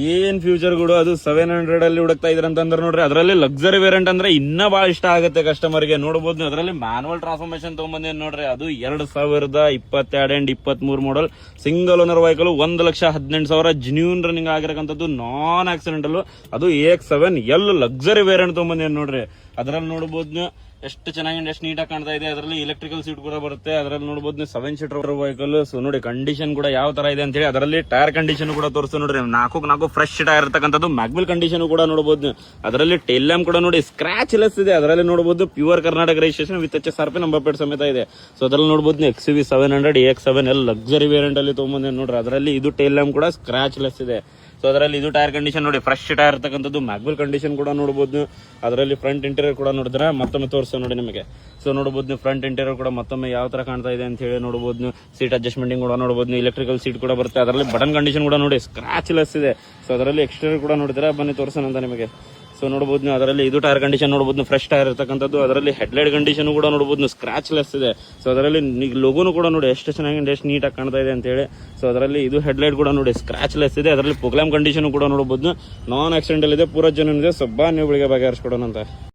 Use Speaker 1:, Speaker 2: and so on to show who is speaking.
Speaker 1: ಏನ್ ಫ್ಯೂಚರ್ ಗಳು ಅದು 700 ಅಲ್ಲಿ ಹುಡುಕ್ತಾ ಇದ್ರ ಅಂತಂದ್ರೆ ನೋಡ್ರಿ, ಅದರಲ್ಲಿ ಲಕ್ಸರಿ ವೇರಿಯಂಟ್ ಅಂದ್ರೆ ಇನ್ನ ಬಹಳ ಇಷ್ಟ ಆಗುತ್ತೆ ಕಸ್ಟಮರ್ ಗೆ. ನೋಡಬಹುದು ಅದರಲ್ಲಿ ಮ್ಯಾನುವಲ್ ಟ್ರಾನ್ಸ್ಫಾರ್ಮೇಶನ್ ತಗೊಂಬಂದೇನ್ ನೋಡ್ರಿ, ಅದು 2022 and 23 model single owner vehicle, 1,18,000 genuine running ಆಗಿರಕಂತದ್ದು, ನಾನ್ ಆಕ್ಸಿಡೆಂಟಲ್, ಅದು AX7L ಲಕ್ಸರಿ ವೇರಿಯಂಟ್ ತಗೊಂಬಂದೇನ್ ನೋಡ್ರಿ. ಅದರಲ್ಲಿ ನೋಡಬಹುದು ಎಷ್ಟು ಚೆನ್ನಾಗಿ ಎಷ್ಟು ನೀಟಾಗಿ ಕಾಣ್ತಾ ಇದೆ. ಅದರಲ್ಲಿ ಎಲೆಕ್ಟ್ರಿಕಲ್ ಸೀಟ್ ಕೂಡ ಬರುತ್ತೆ. ಅದರಲ್ಲಿ ನೋಡಬಹುದು 7 ಸೀಟರ್ ವೆಹಿಕಲ್. ಸೊ ನೋಡಿ ಕಂಡೀಷನ್ ಕೂಡ ಯಾವ ತರ ಇದೆ ಅಂತ ಹೇಳಿ. ಅದರಲ್ಲಿ ಟೈರ್ ಕಂಡೀಷನ್ ಕೂಡ ತೋರಿಸ್ತು ನೋಡ್ರಿ, 4 ಫ್ರೆಶ್ ಟೈರ್ ಇರತಕ್ಕಂಥದ್ದು. ಮ್ಯಾಗ್ವಿಲ್ ಕಂಡೀಷನ್ ಕೂಡ ನೋಡಬಹುದು. ಅದರಲ್ಲಿ ಟೇಲ್ ಲ್ಯಾಂಪ್ ಕೂಡ ನೋಡಿ ಸ್ಕ್ರಾಚ್ ಲೆಸ್ ಇದೆ. ಅದರಲ್ಲಿ ನೋಡಬಹುದು pure Karnataka registration with HSRP number plate ಸಮೇತ ಇದೆ. ಸೊ ಅದರಲ್ಲಿ ನೋಡಬಹುದು XUV 700 AX7L ಲಕ್ಸರಿ ವೇರಿಯಂಟ್ ಅಲ್ಲಿ ತಗೊಂಬಂದೆ ನೋಡ್ರಿ. ಅದರಲ್ಲಿ ಇದು ಟೇಲ್ ಲ್ಯಾಂಪ್ ಕೂಡ ಸ್ಕ್ರಾಚ್ ಲೆಸ್ ಇದೆ. ಸೊ ಅದರಲ್ಲಿ ಇದು ಟೈರ್ ಕಂಡೀಷನ್ ನೋಡಿ ಫ್ರೆಶ್ ಟೈರ್ ಇರತಕ್ಕಂಥದ್ದು. ಮ್ಯಾಗ್ವಿಲ್ ಕಂಡೀಷನ್ ಕೂಡ ನೋಡಬಹುದು. ಅದರಲ್ಲಿ ಫ್ರಂಟ್ ಇಂಟೀರಿಯರ್ ಕೂಡ ನೋಡಿದ್ರೆ ಮತ್ತೊಮ್ಮೆ ತೋರಿಸ್ತೇವೆ ನೋಡಿ ನಿಮಗೆ. ಸೊ ನೋಡಬಹುದು ಫ್ರಂಟ್ ಇಂಟೀರಿಯರ್ ಕೂಡ ಮತ್ತೊಮ್ಮೆ ಯಾವ ತರ ಕಾಣ್ತಾ ಇದೆ ಅಂತ ಹೇಳಿ ನೋಡಬಹುದು. ಸೀಟ್ ಅಡ್ಜಸ್ಟ್ಮೆಂಟಿಂಗ್ ಕೂಡ ನೋಡಬಹುದು. ಎಲೆಕ್ಟ್ರಿಕಲ್ ಸೀಟ್ ಕೂಡ ಬರುತ್ತೆ. ಅದರಲ್ಲಿ ಬಟನ್ ಕಂಡೀಷನ್ ಕೂಡ ನೋಡಿ ಸ್ಕ್ರಾಚ್ ಲೆಸ್ ಇದೆ. ಸೊ ಅದರಲ್ಲಿ ಎಕ್ಸ್ಟೀರಿಯರ್ ಕೂಡ ನೋಡಿದ್ರೆ ಬನ್ನಿ ತೋರಿಸೋಣ ಅಂತ ನಿಮಗೆ. ಸೊ ನೋಡಬಹುದು ನೀವು ಅದರಲ್ಲಿ ಇದು ಟೈರ್ ಕಂಡೀಷನ್ ನೋಡಬಹುದು ಫ್ರೆಶ್ ಟೈರ್ ಇರತಕ್ಕಂಥದ್ದು. ಅದರಲ್ಲಿ ಹೆಡ್ಲೈಟ್ ಕಂಡೀಷನ್ ಕೂಡ ನೋಡಬಹುದು ಸ್ಕ್ರಾಚ್ ಲೆಸ್ ಇದೆ. ಸೊ ಅದರಲ್ಲಿ ಲೋಗೋನು ಕೂಡ ನೋಡಿ ಎಷ್ಟು ಚೆನ್ನಾಗಿ ಎಷ್ಟು ನೀಟಾಗಿ ಕಾಣ್ತಾ ಇದೆ ಅಂತ ಹೇಳಿ. ಸೊ ಅದರಲ್ಲಿ ಇದು ಹೆಡ್ಲೈಟ್ ಕೂಡ ನೋಡಿ ಸ್ಕ್ರಾಚ್ ಲೆಸ್ ಇದೆ. ಅದರಲ್ಲಿ ಪ್ರೋಗ್ರಾಮ್ ಕಂಡೀಷನ್ ಕೂಡ ನೋಡಬಹುದು ನಾನ್ ಆಕ್ಸಿಡೆಂಟಲ್ ಇದೆ, ಪೂರ ಜನ ಇದೆ. ಸೊ ಬಾ ನೀವು ಬೆಳಿಗ್ಗೆ ಬಗೆಹರಿಸ್ಕೊಡೋಣ ಅಂತ.